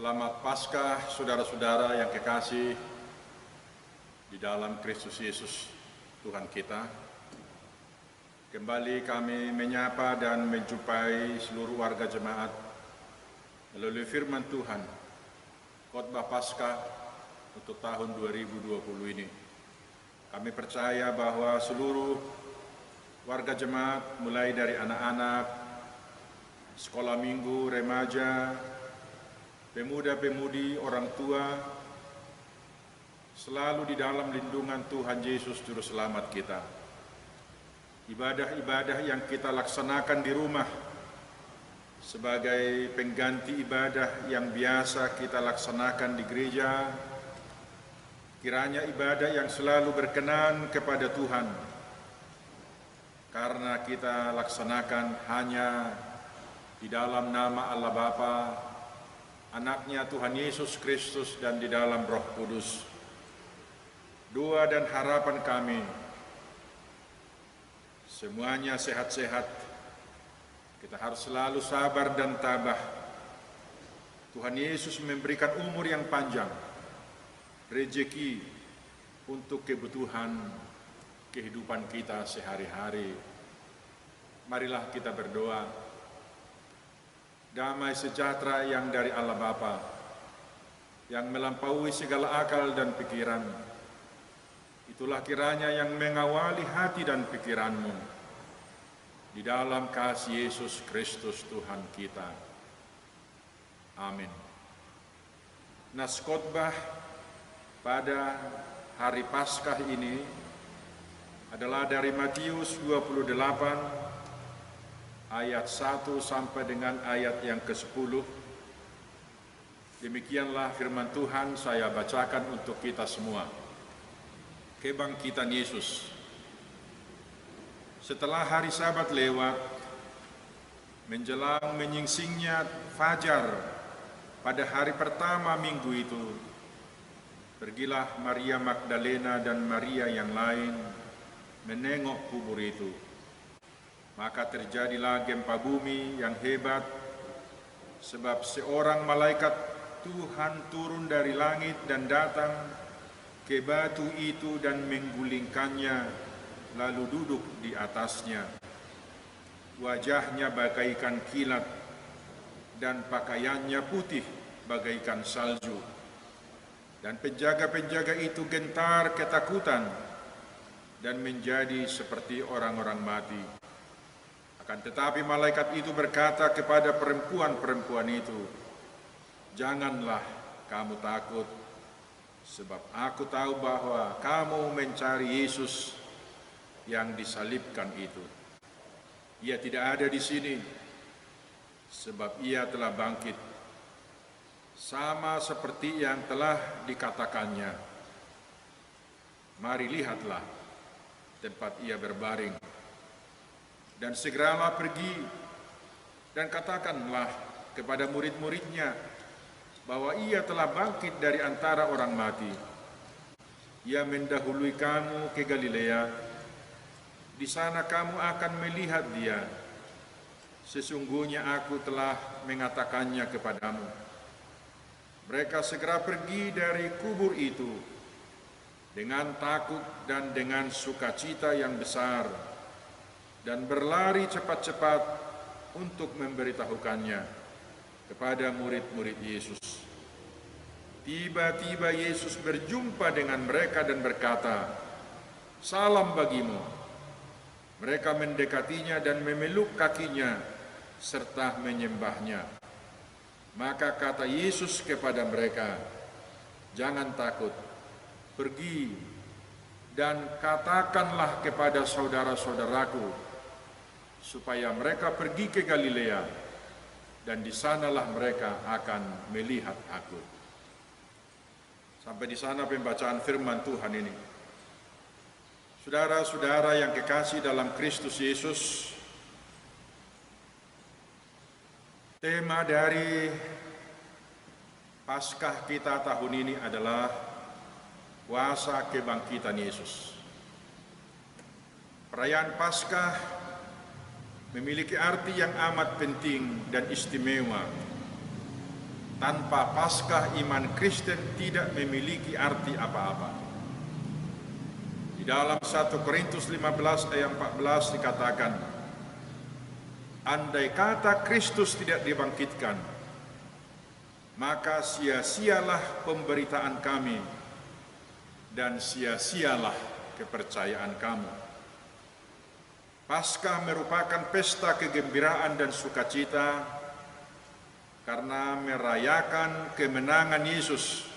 Selamat Paskah, saudara-saudara yang kekasih di dalam Kristus Yesus, Tuhan kita. Kembali kami menyapa dan menjumpai seluruh warga jemaat melalui firman Tuhan, khotbah Paskah untuk tahun 2020 ini. Kami percaya bahwa seluruh warga jemaat, mulai dari anak-anak, sekolah minggu, remaja, pemuda-pemudi, orang tua, selalu di dalam lindungan Tuhan Yesus Juru Selamat kita. Ibadah-ibadah yang kita laksanakan di rumah sebagai pengganti ibadah yang biasa kita laksanakan di gereja, kiranya ibadah yang selalu berkenan kepada Tuhan, karena kita laksanakan hanya di dalam nama Allah Bapa, Anaknya Tuhan Yesus Kristus, dan di dalam Roh Kudus. Doa dan harapan kami, semuanya sehat-sehat. Kita harus selalu sabar dan tabah. Tuhan Yesus memberikan umur yang panjang, rezeki untuk kebutuhan kehidupan kita sehari-hari. Marilah kita berdoa. Damai sejahtera yang dari Allah Bapa, yang melampaui segala akal dan pikiran, itulah kiranya yang mengawali hati dan pikiranmu di dalam kasih Yesus Kristus Tuhan kita. Amin. Nas khotbah pada hari Paskah ini adalah dari Matius 28 ayat 1 sampai dengan ayat yang ke-10. Demikianlah firman Tuhan, saya bacakan untuk kita semua. Kebangkitan Yesus. Setelah hari Sabat lewat, menjelang menyingsingnya fajar pada hari pertama minggu itu, pergilah Maria Magdalena dan Maria yang lain menengok kubur itu. Maka terjadilah gempa bumi yang hebat, sebab seorang malaikat Tuhan turun dari langit dan datang ke batu itu dan menggulingkannya, lalu duduk di atasnya. Wajahnya bagaikan kilat dan pakaiannya putih bagaikan salju. Dan penjaga-penjaga itu gentar ketakutan dan menjadi seperti orang-orang mati. Akan tetapi malaikat itu berkata kepada perempuan-perempuan itu, "Janganlah kamu takut, sebab aku tahu bahwa kamu mencari Yesus yang disalibkan itu. Ia tidak ada di sini, sebab ia telah bangkit, sama seperti yang telah dikatakannya. Mari lihatlah tempat ia berbaring. Dan segeralah pergi dan katakanlah kepada murid-muridnya bahwa ia telah bangkit dari antara orang mati. Ia mendahului kamu ke Galilea. Di sana kamu akan melihat dia. Sesungguhnya aku telah mengatakannya kepadamu." Mereka segera pergi dari kubur itu dengan takut dan dengan sukacita yang besar, dan berlari cepat-cepat untuk memberitahukannya kepada murid-murid Yesus. Tiba-tiba Yesus berjumpa dengan mereka dan berkata, "Salam bagimu." Mereka mendekatinya dan memeluk kakinya serta menyembahnya. Maka kata Yesus kepada mereka, "Jangan takut, pergi dan katakanlah kepada saudara-saudaraku supaya mereka pergi ke Galilea, dan di sanalah mereka akan melihat aku." Sampai di sana pembacaan firman Tuhan ini. Saudara-saudara yang kekasih dalam Kristus Yesus, tema dari Paskah kita tahun ini adalah kuasa kebangkitan Yesus. Perayaan Paskah memiliki arti yang amat penting dan istimewa Tanpa Paskah iman Kristen tidak memiliki arti apa-apa. Di dalam 1 Korintus 15 ayat 14 dikatakan, andai kata Kristus tidak dibangkitkan, maka sia-sialah pemberitaan kami dan sia-sialah kepercayaan kamu. Paskah merupakan pesta kegembiraan dan sukacita karena merayakan kemenangan Yesus,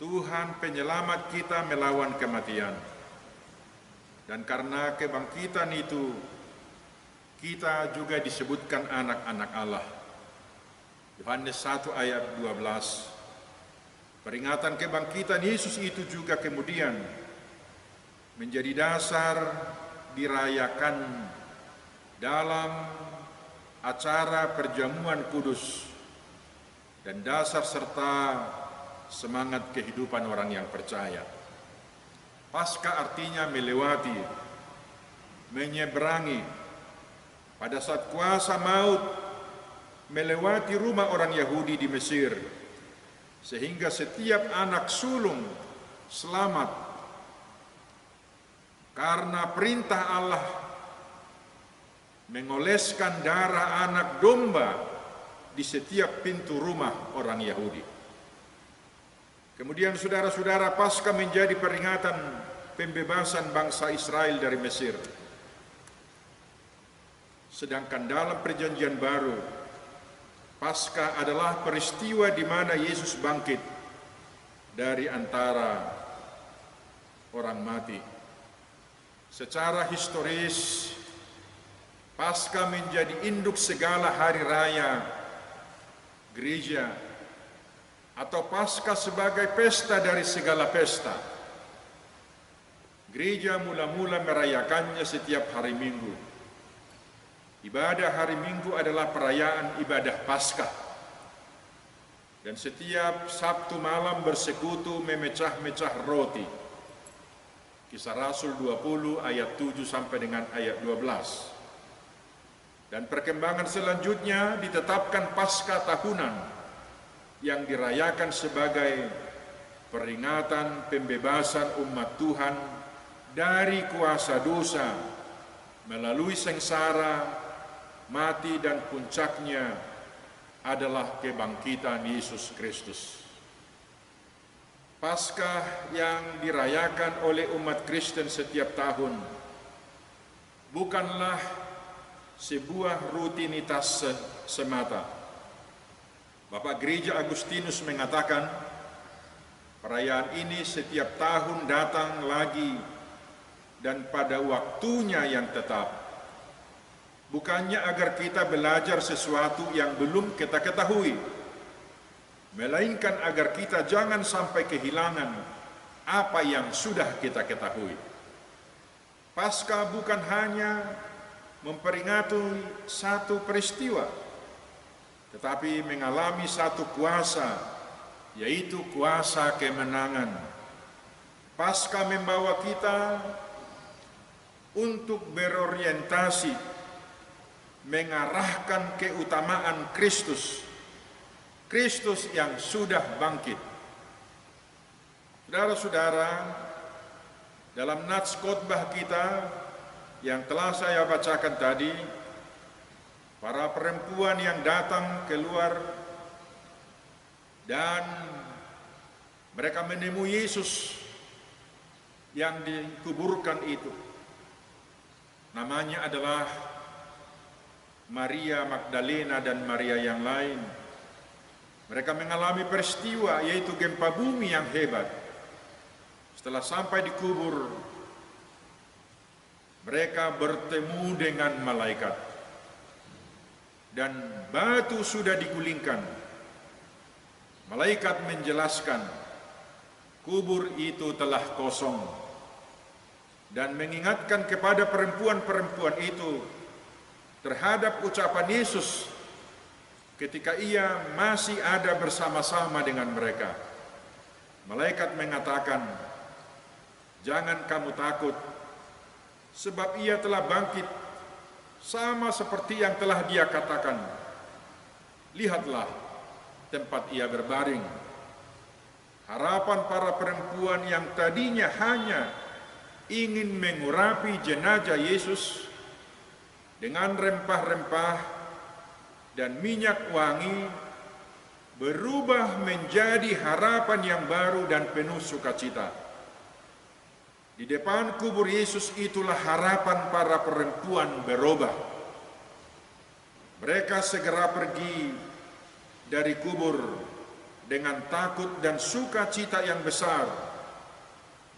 Tuhan penyelamat kita melawan kematian. Dan karena kebangkitan itu, kita juga disebutkan anak-anak Allah. Yohanes 1 ayat 12. Peringatan kebangkitan Yesus itu juga kemudian menjadi dasar dirayakan dalam acara perjamuan kudus dan dasar serta semangat kehidupan orang yang percaya. Paskah artinya melewati, menyeberangi. Pada saat kuasa maut melewati rumah orang Yahudi di Mesir, sehingga setiap anak sulung selamat karena perintah Allah mengoleskan darah anak domba di setiap pintu rumah orang Yahudi. Kemudian saudara-saudara, Paskah menjadi peringatan pembebasan bangsa Israel dari Mesir. Sedangkan dalam Perjanjian Baru, Paskah adalah peristiwa di mana Yesus bangkit dari antara orang mati. Secara historis, Paskah menjadi induk segala hari raya gereja, atau Paskah sebagai pesta dari segala pesta. Gereja mula-mula merayakannya setiap hari Minggu. Ibadah hari Minggu adalah perayaan ibadah Paskah. Dan setiap Sabtu malam bersekutu memecah-mecah roti. Kisah Rasul 20 ayat 7 sampai dengan ayat 12. Dan perkembangan selanjutnya ditetapkan Paskah tahunan yang dirayakan sebagai peringatan pembebasan umat Tuhan dari kuasa dosa melalui sengsara, mati, dan puncaknya adalah kebangkitan Yesus Kristus. Paskah yang dirayakan oleh umat Kristen setiap tahun bukanlah sebuah rutinitas semata. Bapak Gereja Agustinus mengatakan, perayaan ini setiap tahun datang lagi dan pada waktunya yang tetap. Bukannya agar kita belajar sesuatu yang belum kita ketahui, melainkan agar kita jangan sampai kehilangan apa yang sudah kita ketahui. Paskah bukan hanya memperingati satu peristiwa, tetapi mengalami satu kuasa, yaitu kuasa kemenangan. Paskah membawa kita untuk berorientasi, mengarahkan keutamaan Kristus, Kristus yang sudah bangkit. Saudara-saudara, dalam nats khotbah kita yang telah saya bacakan tadi, para perempuan yang datang keluar dan mereka menemui Yesus yang dikuburkan itu. Namanya adalah Maria Magdalena dan Maria yang lain. Mereka mengalami peristiwa, yaitu gempa bumi yang hebat. Setelah sampai di kubur, mereka bertemu dengan malaikat dan batu sudah digulingkan. Malaikat menjelaskan kubur itu telah kosong dan mengingatkan kepada perempuan-perempuan itu terhadap ucapan Yesus ketika ia masih ada bersama-sama dengan mereka. Malaikat mengatakan, "Jangan kamu takut, sebab ia telah bangkit sama seperti yang telah dia katakan. Lihatlah, tempat ia berbaring. Harapan para perempuan yang tadinya hanya ingin mengurapi jenazah Yesus dengan rempah-rempah dan minyak wangi berubah menjadi harapan yang baru dan penuh sukacita. Di depan kubur Yesus itulah harapan para perempuan berubah. Mereka segera pergi dari kubur dengan takut dan sukacita yang besar,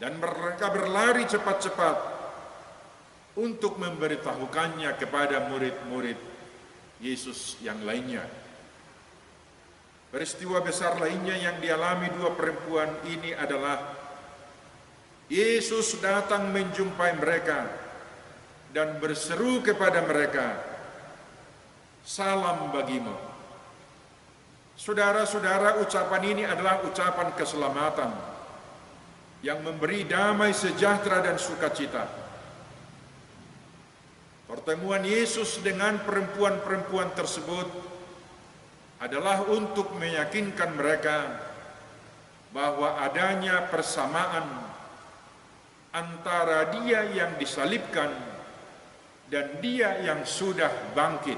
dan mereka berlari cepat-cepat untuk memberitahukannya kepada murid-murid Yesus yang lainnya. Peristiwa besar lainnya yang dialami dua perempuan ini adalah Yesus datang menjumpai mereka dan berseru kepada mereka, "Salam bagimu." Saudara-saudara, ucapan ini adalah ucapan keselamatan yang memberi damai sejahtera dan sukacita. Pertemuan Yesus dengan perempuan-perempuan tersebut adalah untuk meyakinkan mereka bahwa adanya persamaan antara Dia yang disalibkan dan Dia yang sudah bangkit.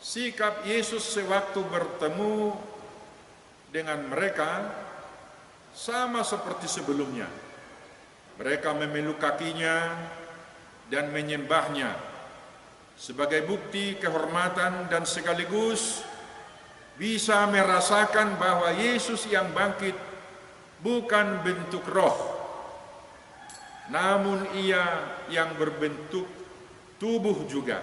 Sikap Yesus sewaktu bertemu dengan mereka sama seperti sebelumnya. Mereka memeluk kakinya dan menyembahnya sebagai bukti kehormatan dan sekaligus bisa merasakan bahwa Yesus yang bangkit bukan bentuk roh, namun Ia yang berbentuk tubuh juga.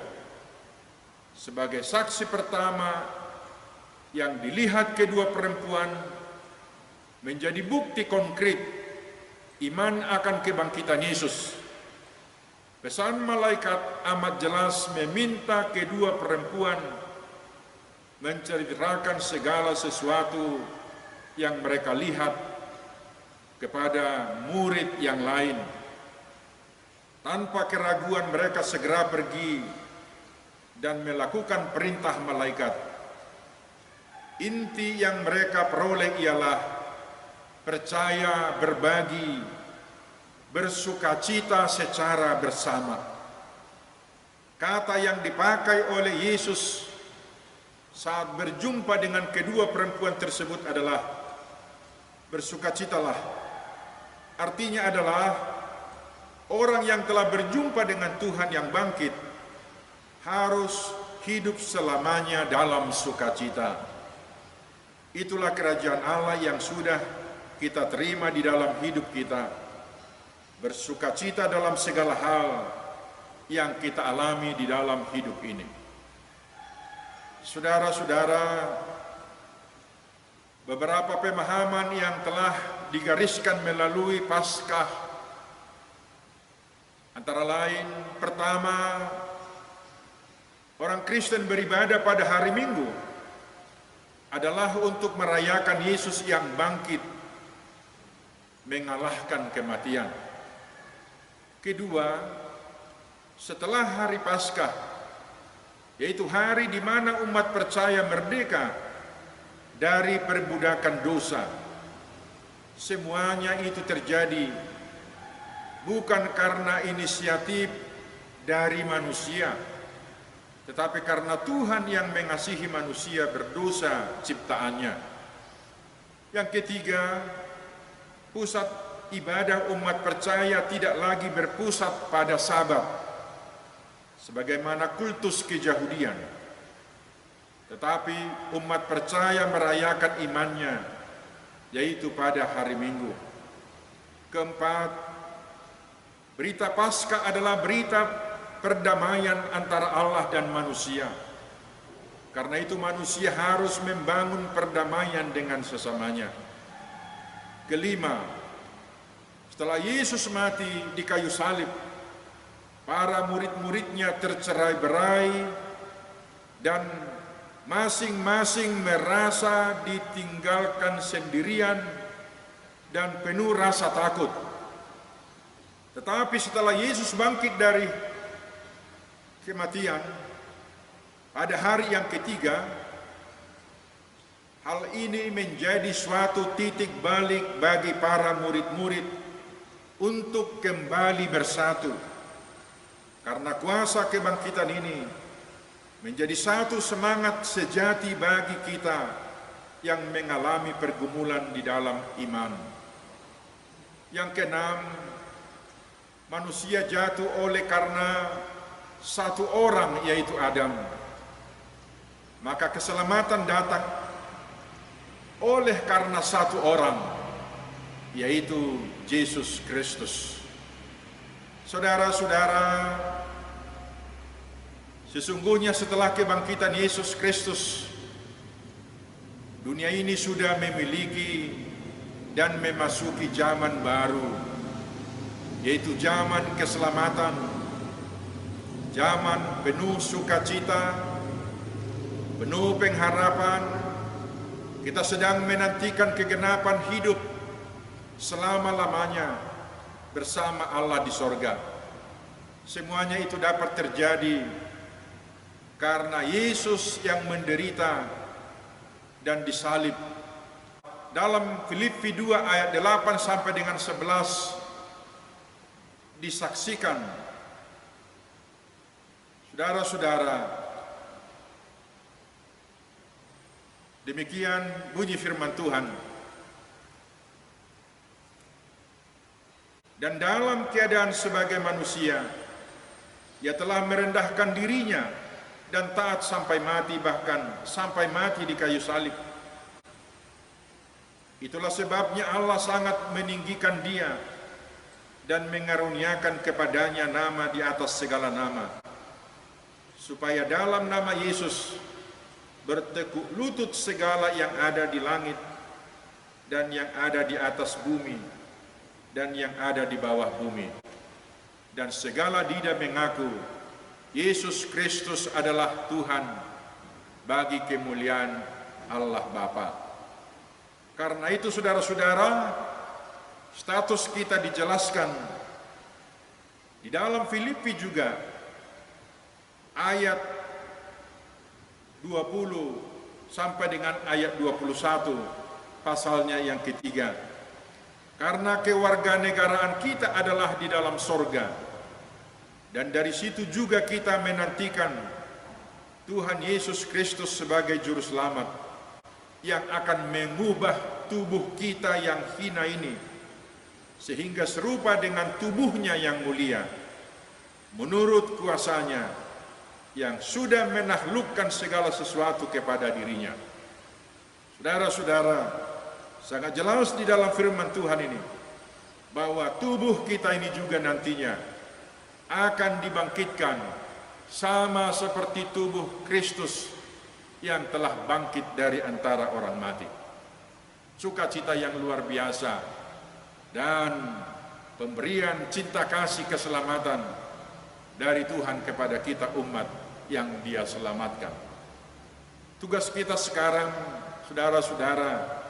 Sebagai saksi pertama yang dilihat kedua perempuan menjadi bukti konkret iman akan kebangkitan Yesus. Pesan malaikat amat jelas meminta kedua perempuan menceritakan segala sesuatu yang mereka lihat kepada murid yang lain. Tanpa keraguan mereka segera pergi dan melakukan perintah malaikat. Inti yang mereka peroleh ialah percaya, berbagi, bersukacita secara bersama. Kata yang dipakai oleh Yesus saat berjumpa dengan kedua perempuan tersebut adalah bersukacitalah. Artinya adalah orang yang telah berjumpa dengan Tuhan yang bangkit harus hidup selamanya dalam sukacita. Itulah kerajaan Allah yang sudah kita terima di dalam hidup kita. Bersukacita dalam segala hal yang kita alami di dalam hidup ini. Saudara-saudara, beberapa pemahaman yang telah digariskan melalui Paskah antara lain, pertama, orang Kristen beribadah pada hari Minggu adalah untuk merayakan Yesus yang bangkit, mengalahkan kematian. Kedua, setelah hari Paskah, yaitu hari di mana umat percaya merdeka dari perbudakan dosa, semuanya itu terjadi bukan karena inisiatif dari manusia, tetapi karena Tuhan yang mengasihi manusia berdosa ciptaannya. Yang ketiga, pusat ibadah umat percaya tidak lagi berpusat pada Sabat, sebagaimana kultus keyahudian, tetapi umat percaya merayakan imannya, yaitu pada hari Minggu. Keempat, berita Paskah adalah berita perdamaian antara Allah dan manusia. Karena itu manusia harus membangun perdamaian dengan sesamanya. Kelima, setelah Yesus mati di kayu salib, para murid-muridnya tercerai-berai dan masing-masing merasa ditinggalkan sendirian dan penuh rasa takut. Tetapi setelah Yesus bangkit dari kematian pada hari yang ketiga, Hal ini menjadi suatu titik balik bagi para murid-murid untuk kembali bersatu. Karena kuasa kebangkitan ini menjadi satu semangat sejati bagi kita yang mengalami pergumulan di dalam iman. Yang keenam, manusia jatuh oleh karena satu orang, yaitu Adam. Maka keselamatan datang oleh karena satu orang, yaitu Yesus Kristus. Saudara-saudara, sesungguhnya setelah kebangkitan Yesus Kristus, dunia ini sudah memiliki dan memasuki zaman baru, yaitu zaman keselamatan, zaman penuh sukacita, penuh pengharapan. Kita sedang menantikan kegenapan hidup selama-lamanya bersama Allah di sorga. Semuanya itu dapat terjadi karena Yesus yang menderita dan disalib. Dalam Filipi 2 ayat 8 sampai dengan 11 disaksikan, saudara-saudara, demikian bunyi firman Tuhan. Dan dalam keadaan sebagai manusia, ia telah merendahkan dirinya dan taat sampai mati, bahkan sampai mati di kayu salib. Itulah sebabnya Allah sangat meninggikan dia dan mengaruniakan kepadanya nama di atas segala nama, supaya dalam nama Yesus bertekuk lutut segala yang ada di langit dan yang ada di atas bumi dan yang ada di bawah bumi, dan segala lidah mengaku Yesus Kristus adalah Tuhan, bagi kemuliaan Allah Bapa. Karena itu saudara-saudara, status kita dijelaskan di dalam Filipi juga ayat 20 sampai dengan ayat 21, pasalnya yang ketiga. Karena kewarganegaraan kita adalah di dalam sorga, dan dari situ juga kita menantikan Tuhan Yesus Kristus sebagai juru selamat yang akan mengubah tubuh kita yang hina ini sehingga serupa dengan tubuhnya yang mulia menurut kuasanya yang sudah menaklukkan segala sesuatu kepada dirinya. Saudara-saudara, sangat jelas di dalam firman Tuhan ini bahwa tubuh kita ini juga nantinya akan dibangkitkan sama seperti tubuh Kristus yang telah bangkit dari antara orang mati. Sukacita yang luar biasa dan pemberian cinta kasih keselamatan dari Tuhan kepada kita umat yang Dia selamatkan. Tugas kita sekarang, saudara-saudara,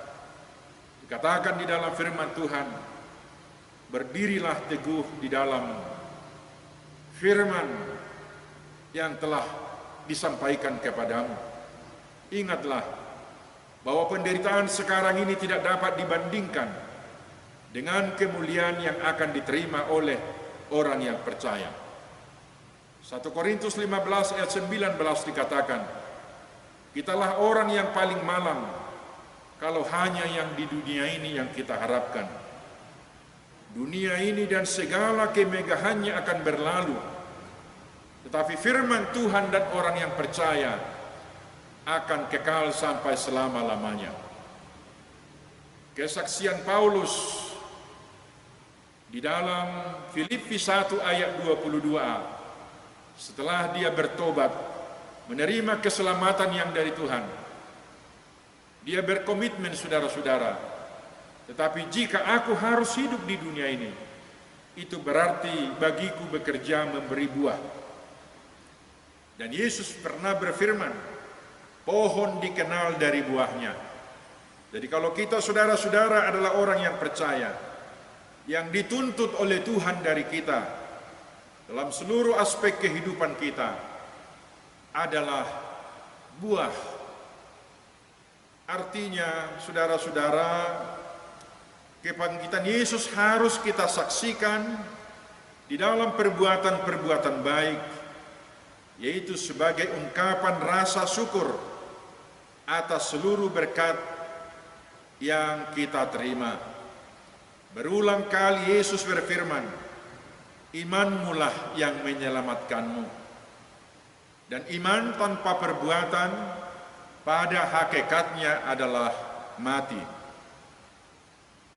dikatakan di dalam firman Tuhan, berdirilah teguh di dalam firman yang telah disampaikan kepadamu. Ingatlah bahwa penderitaan sekarang ini tidak dapat dibandingkan dengan kemuliaan yang akan diterima oleh orang yang percaya. 1 Korintus 15 ayat 19 dikatakan, kitalah orang yang paling malang kalau hanya yang di dunia ini yang kita harapkan. Dunia ini dan segala kemegahannya akan berlalu, tetapi firman Tuhan dan orang yang percaya akan kekal sampai selama-lamanya. Kesaksian Paulus di dalam Filipi 1 ayat 22, setelah dia bertobat, menerima keselamatan yang dari Tuhan, dia berkomitmen, saudara-saudara, tetapi jika aku harus hidup di dunia ini, itu berarti bagiku bekerja memberi buah. Dan Yesus pernah berfirman, pohon dikenal dari buahnya. Jadi kalau kita, saudara-saudara, adalah orang yang percaya, yang dituntut oleh Tuhan dari kita dalam seluruh aspek kehidupan kita adalah buah, Artinya, saudara-saudara, kebangkitan Yesus harus kita saksikan di dalam perbuatan-perbuatan baik, yaitu sebagai ungkapan rasa syukur atas seluruh berkat yang kita terima. Berulang kali Yesus berfirman, "Imanmulah yang menyelamatkanmu." Dan iman tanpa perbuatan pada hakikatnya adalah mati.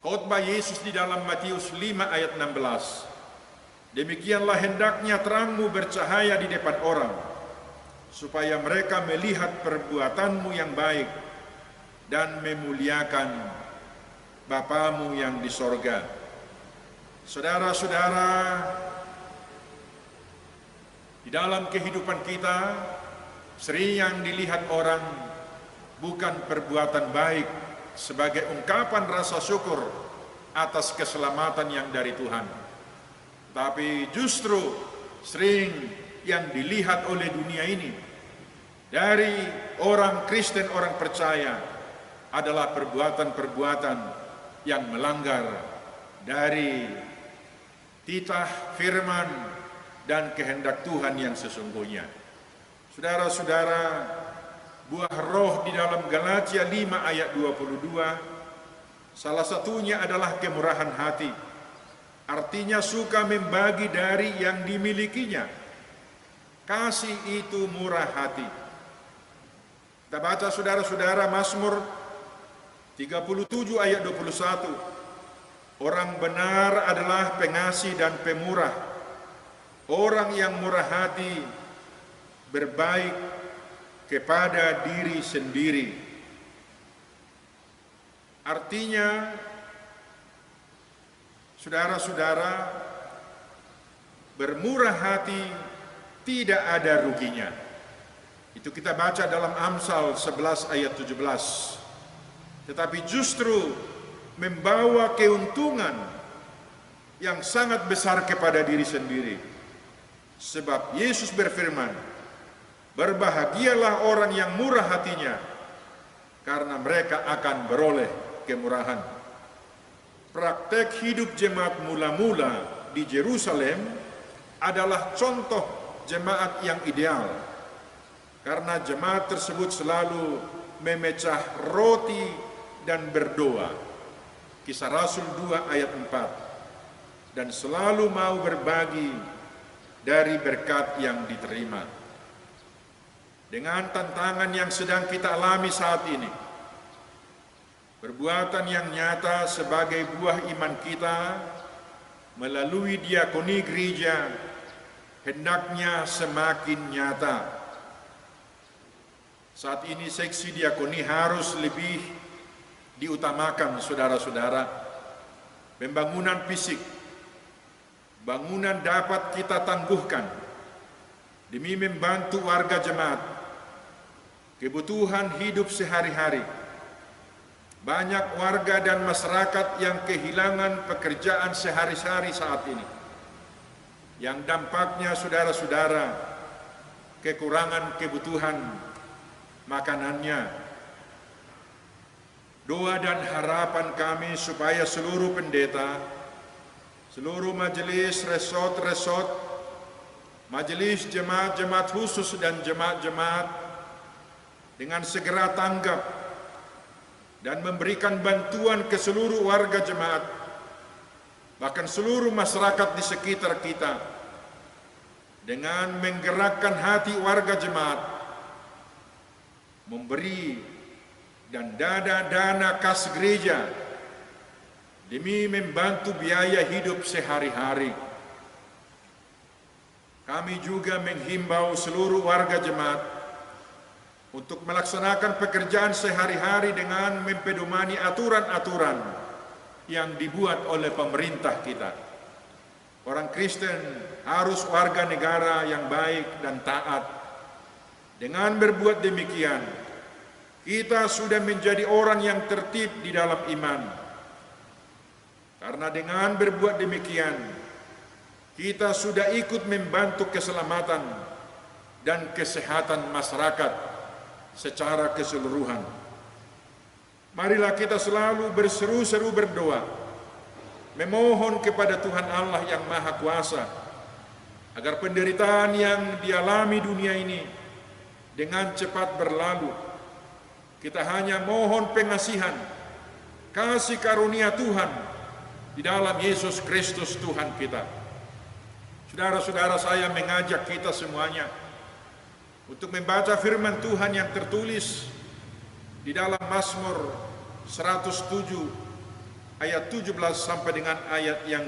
Khotbah Yesus di dalam Matius 5 ayat 16. "Demikianlah hendaknya terangmu bercahaya di depan orang, supaya mereka melihat perbuatanmu yang baik dan memuliakan Bapamu yang di sorga." Saudara-saudara, di dalam kehidupan kita sering yang dilihat orang bukan perbuatan baik sebagai ungkapan rasa syukur atas keselamatan yang dari Tuhan, tapi justru sering yang dilihat oleh dunia ini dari orang Kristen, orang percaya, adalah perbuatan-perbuatan yang melanggar dari titah firman dan kehendak Tuhan yang sesungguhnya. Saudara-saudara, buah roh di dalam Galatia 5 ayat 22, salah satunya adalah kemurahan hati. Artinya suka membagi dari yang dimilikinya. Kasih itu murah hati. Kita baca saudara-saudara Mazmur 37 ayat 21. Orang benar adalah pengasih dan pemurah. Orang yang murah hati berbaik kepada diri sendiri. Artinya, saudara-saudara, bermurah hati tidak ada ruginya. Itu kita baca dalam Amsal 11 ayat 17. Tetapi justru membawa keuntungan yang sangat besar kepada diri sendiri. Sebab Yesus berfirman, "Berbahagialah orang yang murah hatinya, karena mereka akan beroleh kemurahan." Praktek hidup jemaat mula-mula di Yerusalem adalah contoh jemaat yang ideal, karena jemaat tersebut selalu memecah roti dan berdoa. Kisah Rasul 2 ayat 4. Dan selalu mau berbagi dari berkat yang diterima. Dengan tantangan yang sedang kita alami saat ini, perbuatan yang nyata sebagai buah iman kita melalui diakoni gereja hendaknya semakin nyata. Saat ini seksi diakoni harus lebih diutamakan, saudara-saudara. Pembangunan fisik, bangunan dapat kita tangguhkan demi membantu warga jemaat, kebutuhan hidup sehari-hari. Banyak warga dan masyarakat yang kehilangan pekerjaan sehari-hari saat ini, yang dampaknya, saudara-saudara, kekurangan kebutuhan makanannya. Doa dan harapan kami supaya seluruh pendeta, seluruh majelis resort, majelis jemaat-jemaat khusus dan jemaat-jemaat dengan segera tanggap dan memberikan bantuan ke seluruh warga jemaat, bahkan seluruh masyarakat di sekitar kita, dengan menggerakkan hati warga jemaat, memberi dan dana kas gereja demi membantu biaya hidup sehari-hari. Kami juga menghimbau seluruh warga jemaat untuk melaksanakan pekerjaan sehari-hari dengan mempedomani aturan-aturan yang dibuat oleh pemerintah kita. Orang Kristen harus warga negara yang baik dan taat. Dengan berbuat demikian, kita sudah menjadi orang yang tertib di dalam iman. Karena dengan berbuat demikian, kita sudah ikut membantu keselamatan dan kesehatan masyarakat secara keseluruhan. Marilah kita selalu berseru-seru berdoa, memohon kepada Tuhan Allah yang Maha Kuasa, agar penderitaan yang dialami dunia ini dengan cepat berlalu. Kita hanya mohon pengasihan, kasih karunia Tuhan di dalam Yesus Kristus Tuhan kita. Saudara-saudara, saya mengajak kita semuanya untuk membaca firman Tuhan yang tertulis di dalam Mazmur 107 ayat 17 sampai dengan ayat yang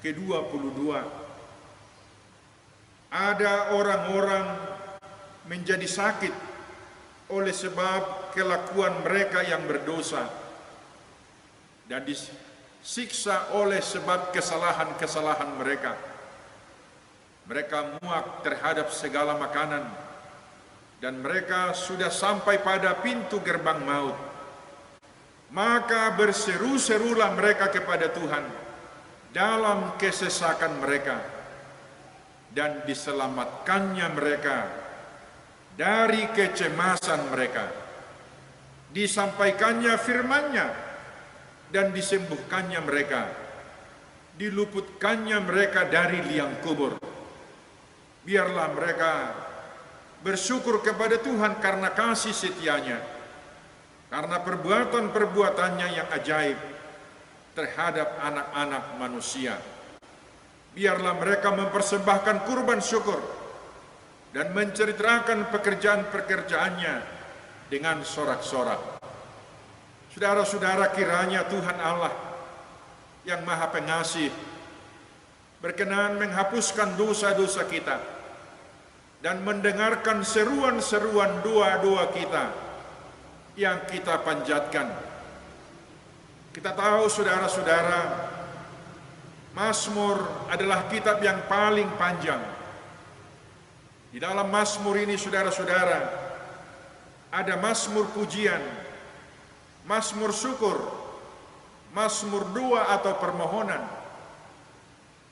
ke-22. Ada orang-orang menjadi sakit oleh sebab kelakuan mereka yang berdosa, dan disiksa oleh sebab kesalahan-kesalahan mereka. Mereka muak terhadap segala makanan, dan mereka sudah sampai pada pintu gerbang maut. Maka berseru-serulah mereka kepada Tuhan dalam kesesakan mereka, dan diselamatkannya mereka dari kecemasan mereka. Disampaikannya firman-Nya dan disembuhkannya mereka. Diluputkannya mereka dari liang kubur. Biarlah mereka bersyukur kepada Tuhan karena kasih setia-Nya, karena perbuatan-perbuatannya yang ajaib terhadap anak-anak manusia. Biarlah mereka mempersembahkan kurban syukur dan menceritakan pekerjaan-pekerjaannya dengan sorak-sorak. Saudara-saudara, kiranya Tuhan Allah yang Maha Pengasih berkenan menghapuskan dosa-dosa kita dan mendengarkan seruan-seruan doa-doa kita yang kita panjatkan. Kita tahu, saudara-saudara, Mazmur adalah kitab yang paling panjang. Di dalam Mazmur ini, saudara-saudara, ada Mazmur pujian, Mazmur syukur, Mazmur doa atau permohonan.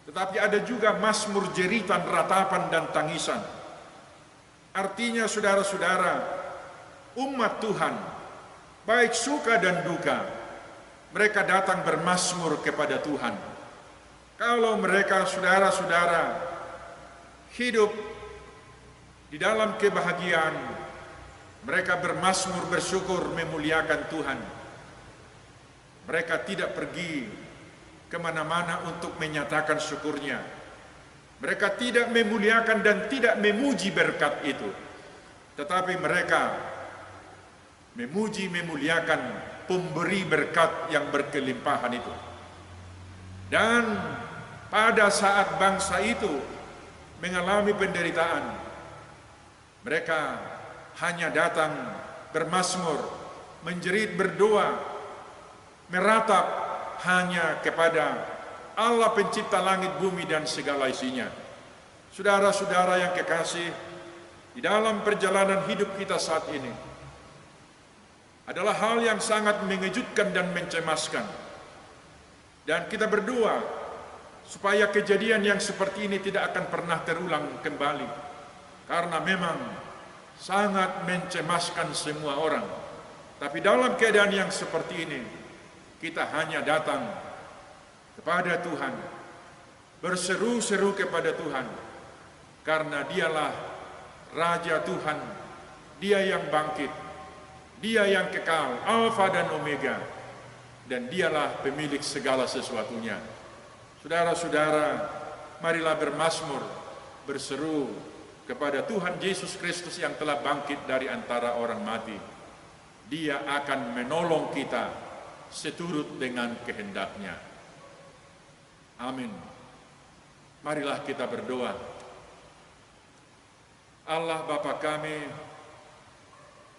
Tetapi ada juga Mazmur jeritan, ratapan, dan tangisan. Artinya, saudara-saudara, umat Tuhan, baik suka dan duka, mereka datang bermazmur kepada Tuhan. Kalau mereka, saudara-saudara, hidup di dalam kebahagiaan, mereka bermazmur, bersyukur, memuliakan Tuhan. Mereka tidak pergi kemana-mana untuk menyatakan syukurnya. Mereka tidak memuliakan dan tidak memuji berkat itu, tetapi mereka memuji, memuliakan pemberi berkat yang berkelimpahan itu. Dan pada saat bangsa itu mengalami penderitaan, mereka hanya datang bermazmur, menjerit, berdoa, meratap hanya kepada Allah pencipta langit, bumi, dan segala isinya. Saudara-saudara yang kekasih, di dalam perjalanan hidup kita saat ini adalah hal yang sangat mengejutkan dan mencemaskan. Dan kita berdoa supaya kejadian yang seperti ini tidak akan pernah terulang kembali, karena memang sangat mencemaskan semua orang. Tapi dalam keadaan yang seperti ini, kita hanya datang kepada Tuhan, berseru-seru kepada Tuhan, karena Dialah Raja Tuhan, Dia yang bangkit, Dia yang kekal, Alfa dan Omega, dan Dialah pemilik segala sesuatunya. Saudara-saudara, marilah bermazmur, berseru kepada Tuhan Yesus Kristus yang telah bangkit dari antara orang mati. Dia akan menolong kita seturut dengan kehendak-Nya. Amin. Marilah kita berdoa. Allah Bapa kami,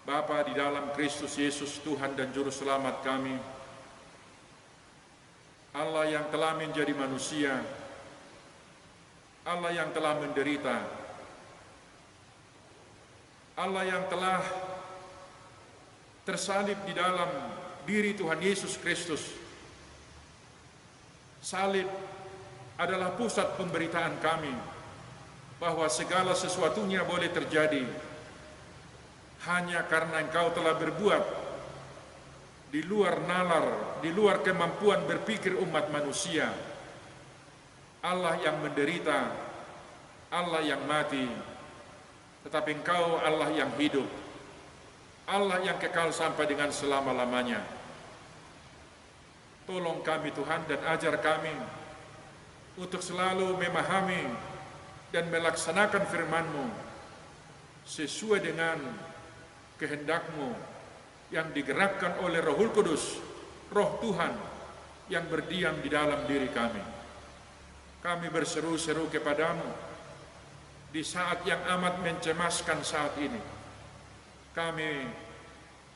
Bapa di dalam Kristus Yesus Tuhan dan Juru Selamat kami, Allah yang telah menjadi manusia, Allah yang telah menderita, Allah yang telah tersalib di dalam diri Tuhan Yesus Kristus. Salib adalah pusat pemberitaan kami bahwa segala sesuatunya boleh terjadi hanya karena Engkau telah berbuat di luar nalar, di luar kemampuan berpikir umat manusia. Allah yang menderita, Allah yang mati, tetapi Engkau Allah yang hidup, Allah yang kekal sampai dengan selama-lamanya. Tolong kami Tuhan dan ajar kami untuk selalu memahami dan melaksanakan firman-Mu sesuai dengan kehendak-Mu yang digerakkan oleh Rohul Kudus, Roh Tuhan yang berdiam di dalam diri kami. Kami berseru-seru kepadamu di saat yang amat mencemaskan saat ini. Kami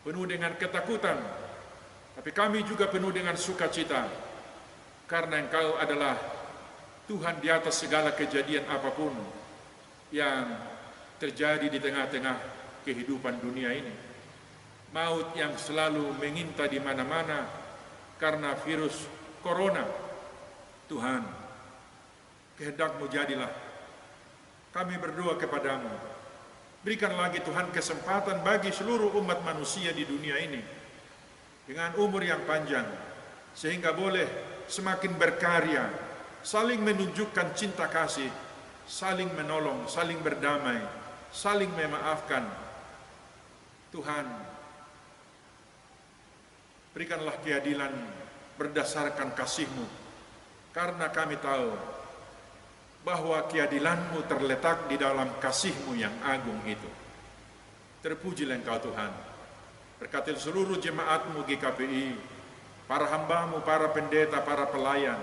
penuh dengan ketakutan, tapi kami juga penuh dengan sukacita, karena Engkau adalah Tuhan di atas segala kejadian apapun yang terjadi di tengah-tengah kehidupan dunia ini. Maut yang selalu mengintai di mana-mana karena virus corona. Tuhan, kehendak-Mu jadilah. Kami berdoa kepadamu, berikan lagi Tuhan kesempatan bagi seluruh umat manusia di dunia ini dengan umur yang panjang, sehingga boleh semakin berkarya, saling menunjukkan cinta kasih, saling menolong, saling berdamai, saling memaafkan. Tuhan, berikanlah keadilan berdasarkan kasih-Mu, karena kami tahu bahwa keadilan-Mu terletak di dalam kasih-Mu yang agung itu. Terpujilah Engkau Tuhan. Berkati seluruh jemaat-Mu GKPI, para hamba-Mu, para pendeta, para pelayan,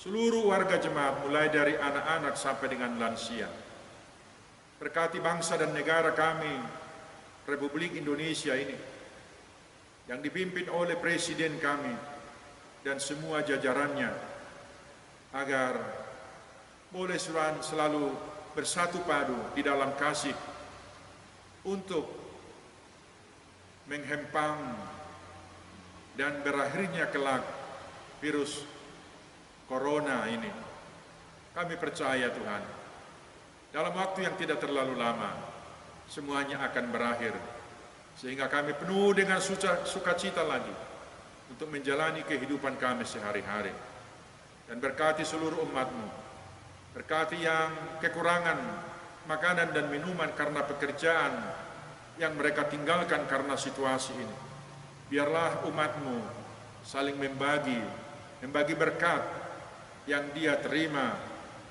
seluruh warga jemaat mulai dari anak-anak sampai dengan lansia. Berkati bangsa dan negara kami, Republik Indonesia ini, yang dipimpin oleh Presiden kami dan semua jajarannya, agar boleh selalu bersatu padu di dalam kasih untuk menghempang dan berakhirnya kelak virus corona ini. Kami percaya Tuhan, dalam waktu yang tidak terlalu lama, semuanya akan berakhir, sehingga kami penuh dengan sukacita lagi untuk menjalani kehidupan kami sehari-hari. Dan berkati seluruh umat-Mu, berkati yang kekurangan makanan dan minuman karena pekerjaan yang mereka tinggalkan karena situasi ini. Biarlah umat-Mu saling membagi berkat yang dia terima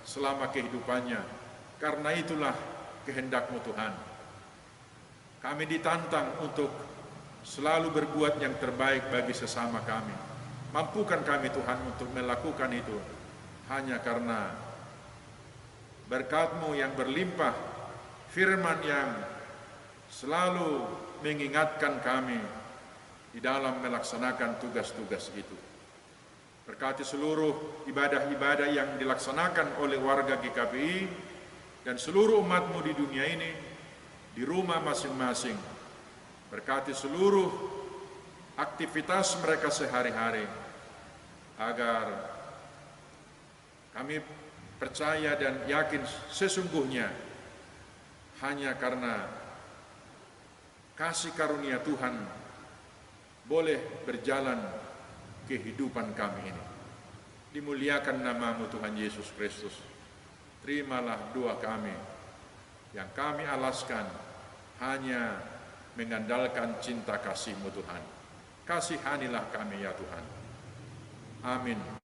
selama kehidupannya. Karena itulah kehendak-Mu Tuhan. Kami ditantang untuk selalu berbuat yang terbaik bagi sesama kami. Mampukan kami Tuhan untuk melakukan itu hanya karena berkat-Mu yang berlimpah, firman yang selalu mengingatkan kami di dalam melaksanakan tugas-tugas itu. Berkati seluruh ibadah-ibadah yang dilaksanakan oleh warga GKPI dan seluruh umat-Mu di dunia ini, di rumah masing-masing. Berkati seluruh aktivitas mereka sehari-hari, agar kami percaya dan yakin sesungguhnya hanya karena kasih karunia Tuhan boleh berjalan kehidupan kami ini. Dimuliakan nama-Mu Tuhan Yesus Kristus. Terimalah doa kami yang kami alaskan hanya mengandalkan cinta kasih-Mu Tuhan. Kasihanilah kami ya Tuhan. Amin.